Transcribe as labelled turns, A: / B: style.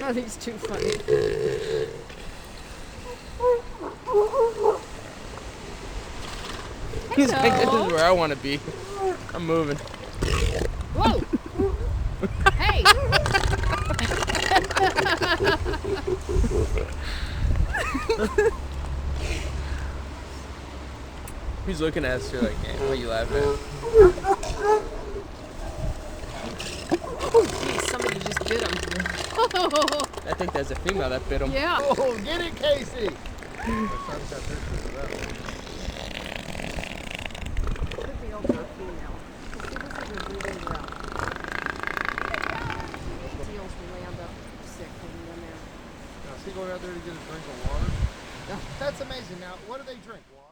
A: Oh, he's too funny.
B: He's like, this is where I want to be. I'm moving.
A: Whoa! Hey!
B: He's looking at us. You're like, hey, what are you laughing at?
A: Geez, somebody just bit him.
B: I think there's a female that bit him.
A: Yeah.
C: Oh, get it, Casey!
A: Could be over a female. He wasn't even breathing well. Seals will land up sick when you're in there.
C: Now, is he going out there to get a drink of water? That's amazing. Now, what do they drink? Water?